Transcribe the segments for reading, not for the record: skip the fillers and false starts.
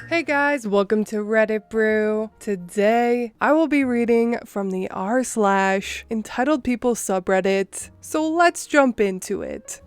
Hey guys, welcome to Reddit Brew. Today, I will be reading from the r/EntitledPeople subreddit, so let's jump into it.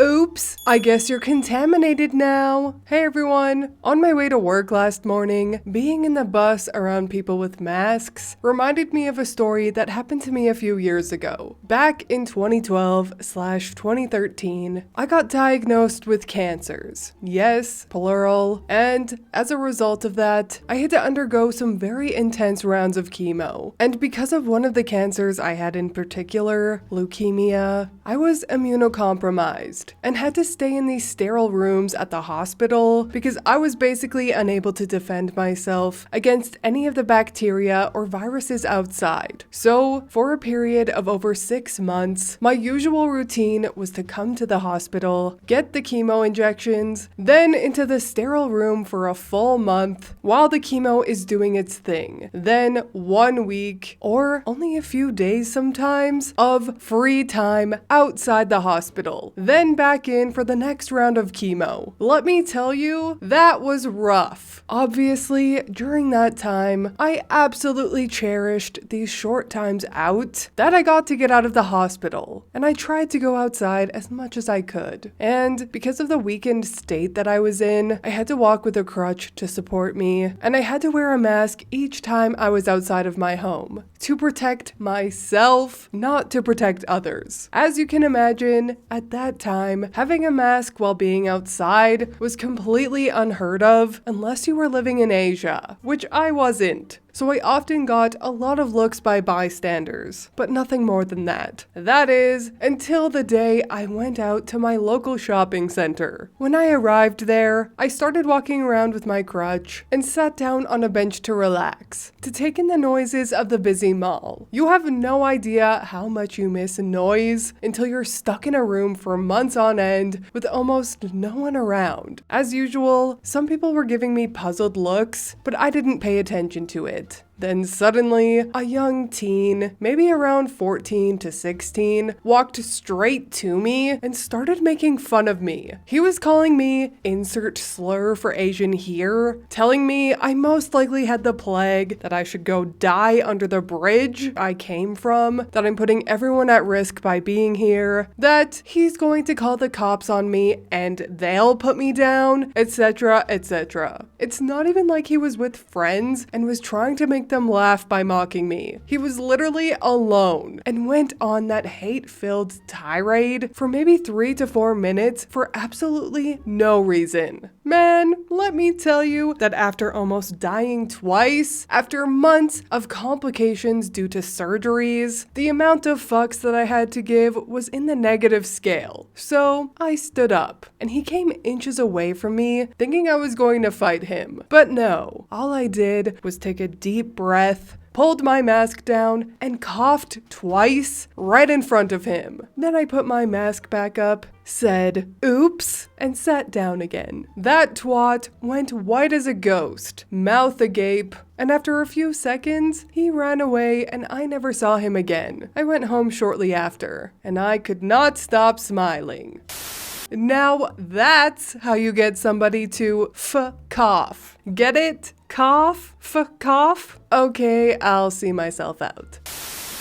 Oops, I guess you're contaminated now. Hey everyone, on my way to work last morning, being in the bus around people with masks reminded me of a story that happened to me a few years ago. Back in 2012/2013, I got diagnosed with cancers. Yes, plural, and as a result of that, I had to undergo some very intense rounds of chemo. And because of one of the cancers I had in particular, leukemia, I was immunocompromised and had to stay in these sterile rooms at the hospital because I was basically unable to defend myself against any of the bacteria or viruses outside. So, for a period of over 6 months, my usual routine was to come to the hospital, get the chemo injections, then into the sterile room for a full month while the chemo is doing its thing. Then 1 week, or only a few days sometimes, of free time outside the hospital. Then back in for the next round of chemo. Let me tell you, that was rough. Obviously, during that time, I absolutely cherished these short times out that I got to get out of the hospital, and I tried to go outside as much as I could. And because of the weakened state that I was in, I had to walk with a crutch to support me, and I had to wear a mask each time I was outside of my home to protect myself, not to protect others. As you can imagine, at that time, having a mask while being outside was completely unheard of unless you were living in Asia, which I wasn't. So I often got a lot of looks by bystanders, but nothing more than that. That is, until the day I went out to my local shopping center. When I arrived there, I started walking around with my crutch and sat down on a bench to relax, to take in the noises of the busy mall. You have no idea how much you miss noise until you're stuck in a room for months on end with almost no one around. As usual, some people were giving me puzzled looks, but I didn't pay attention to it. Then suddenly, a young teen, maybe around 14 to 16, walked straight to me and started making fun of me. He was calling me insert slur for Asian here, telling me I most likely had the plague, that I should go die under the bridge I came from, that I'm putting everyone at risk by being here, that he's going to call the cops on me and they'll put me down, etc., etc. It's not even like he was with friends and was trying to make them laugh by mocking me. He was literally alone and went on that hate-filled tirade for maybe 3 to 4 minutes for absolutely no reason. Man, let me tell you that after almost dying twice, after months of complications due to surgeries, the amount of fucks that I had to give was in the negative scale. So I stood up, and he came inches away from me, thinking I was going to fight him. But no, all I did was take a deep breath, pulled my mask down, and coughed twice right in front of him. Then I put my mask back up, said, "Oops," and sat down again. That twat went white as a ghost, mouth agape, and after a few seconds, he ran away and I never saw him again. I went home shortly after, and I could not stop smiling. Now that's how you get somebody to cough. Get it? Cough? Cough? Okay, I'll see myself out.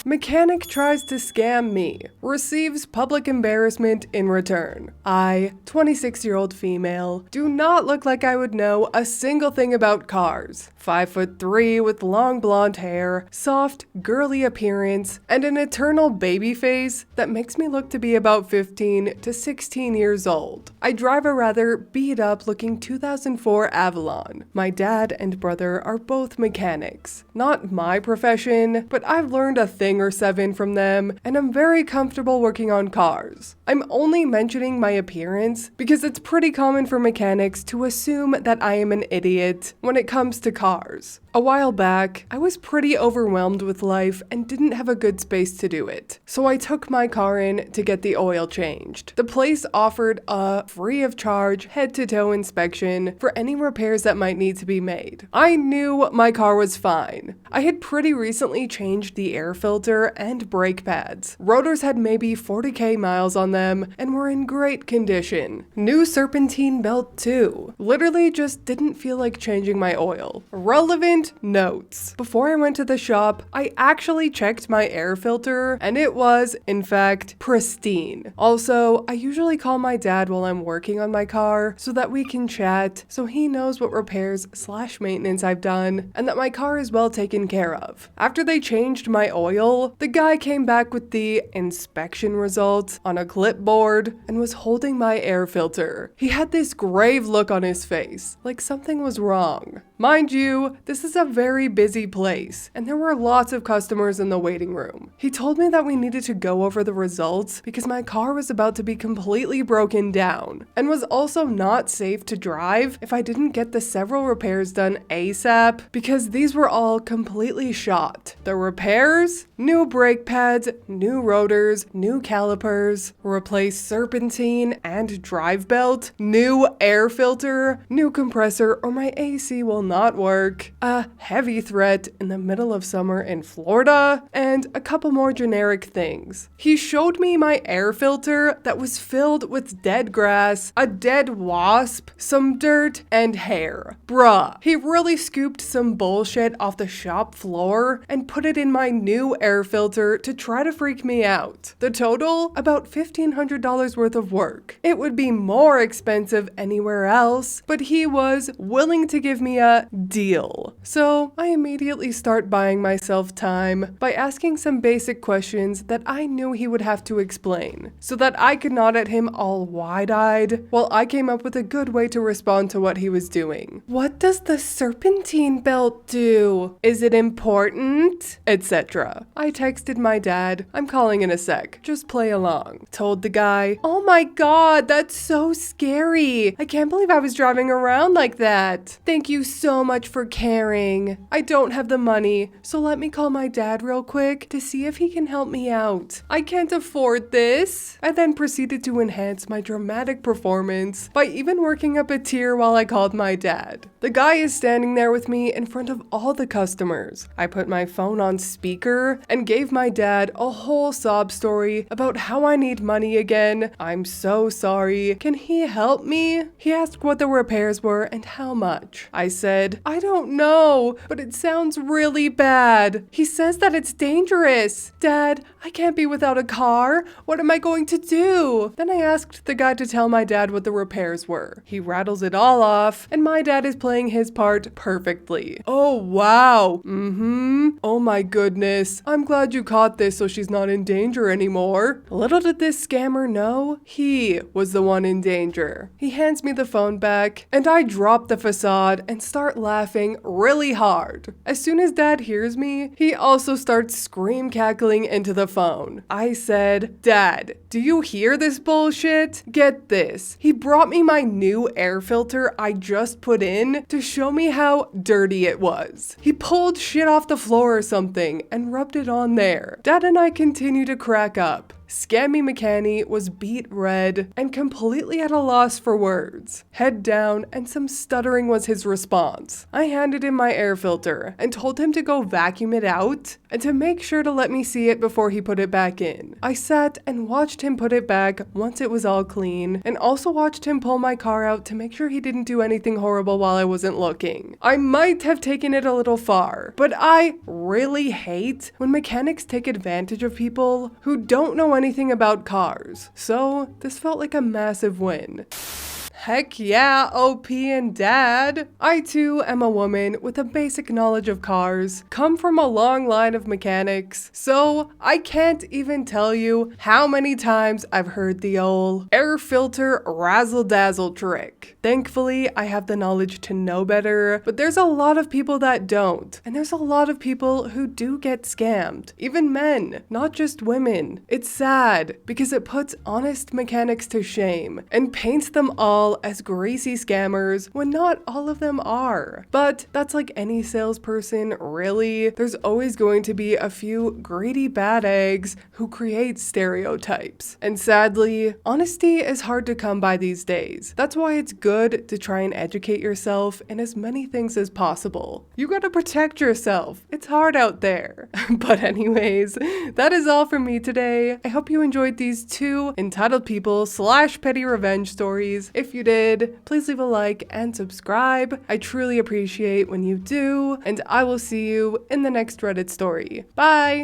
Mechanic tries to scam me, receives public embarrassment in return. I, 26-year-old female, do not look like I would know a single thing about cars. 5'3" with long blonde hair, soft, girly appearance, and an eternal baby face that makes me look to be about 15 to 16 years old. I drive a rather beat-up looking 2004 Avalon. My dad and brother are both mechanics. Not my profession, but I've learned a thing or 7 from them, and I'm very comfortable working on cars. I'm only mentioning my appearance because it's pretty common for mechanics to assume that I am an idiot when it comes to cars. A while back, I was pretty overwhelmed with life and didn't have a good space to do it, so I took my car in to get the oil changed. The place offered a free of charge head-to-toe inspection for any repairs that might need to be made. I knew my car was fine. I had pretty recently changed the air filter filter and brake pads. Rotors had maybe 40k miles on them and were in great condition. New serpentine belt too. Literally just didn't feel like changing my oil. Relevant notes. Before I went to the shop, I actually checked my air filter and it was, in fact, pristine. Also, I usually call my dad while I'm working on my car so that we can chat, so he knows what repairs/maintenance I've done and that my car is well taken care of. After they changed my oil, the guy came back with the inspection results on a clipboard and was holding my air filter. He had this grave look on his face, like something was wrong. Mind you, this is a very busy place, and there were lots of customers in the waiting room. He told me that we needed to go over the results because my car was about to be completely broken down, and was also not safe to drive if I didn't get the several repairs done ASAP, because these were all completely shot. The repairs? New brake pads, new rotors, new calipers, replace serpentine and drive belt, new air filter, new compressor or my AC will not work, a heavy threat in the middle of summer in Florida, and a couple more generic things. He showed me my air filter that was filled with dead grass, a dead wasp, some dirt, and hair. Bruh, he really scooped some bullshit off the shop floor and put it in my new air filter to try to freak me out. The total? About $1,500 worth of work. It would be more expensive anywhere else, but he was willing to give me a deal. So I immediately start buying myself time by asking some basic questions that I knew he would have to explain, so that I could nod at him all wide-eyed while I came up with a good way to respond to what he was doing. What does the serpentine belt do? Is it important? Etc. I texted my dad, I'm calling in a sec, just play along. Told the guy, oh my god, that's so scary. I can't believe I was driving around like that. Thank you so much for caring. I don't have the money, so let me call my dad real quick to see if he can help me out. I can't afford this. I then proceeded to enhance my dramatic performance by even working up a tear while I called my dad. The guy is standing there with me in front of all the customers. I put my phone on speaker and gave my dad a whole sob story about how I need money again. I'm so sorry. Can he help me? He asked what the repairs were and how much. I said, I don't know, but it sounds really bad. He says that it's dangerous. Dad, I can't be without a car. What am I going to do? Then I asked the guy to tell my dad what the repairs were. He rattles it all off, and my dad is playing his part perfectly. Oh, wow. Oh my goodness. I'm glad you caught this so she's not in danger anymore. Little did this scammer know, he was the one in danger. He hands me the phone back, and I drop the facade and start laughing really hard. As soon as dad hears me, he also starts scream cackling into the phone. I said, Dad, do you hear this bullshit? Get this. He brought me my new air filter I just put in to show me how dirty it was. He pulled shit off the floor or something and rubbed it on there. Dad and I continue to crack up. Scammy Mechany was beet red and completely at a loss for words. Head down and some stuttering was his response. I handed him my air filter and told him to go vacuum it out and to make sure to let me see it before he put it back in. I sat and watched him put it back once it was all clean, and also watched him pull my car out to make sure he didn't do anything horrible while I wasn't looking. I might have taken it a little far, but I really hate when mechanics take advantage of people who don't know anything about cars. So this felt like a massive win. Heck yeah, OP and Dad! I too am a woman with a basic knowledge of cars, come from a long line of mechanics, so I can't even tell you how many times I've heard the old air filter razzle-dazzle trick. Thankfully, I have the knowledge to know better, but there's a lot of people that don't, and there's a lot of people who do get scammed. Even men, not just women. It's sad, because it puts honest mechanics to shame, and paints them all all as greasy scammers when not all of them are. But that's like any salesperson, really. There's always going to be a few greedy bad eggs who create stereotypes. And sadly, honesty is hard to come by these days. That's why it's good to try and educate yourself in as many things as possible. You gotta protect yourself. It's hard out there. But anyways, that is all from me today. I hope you enjoyed these two entitled people / petty revenge stories. If you did, please leave a like and subscribe. I truly appreciate when you do, and I will see you in the next Reddit story. Bye!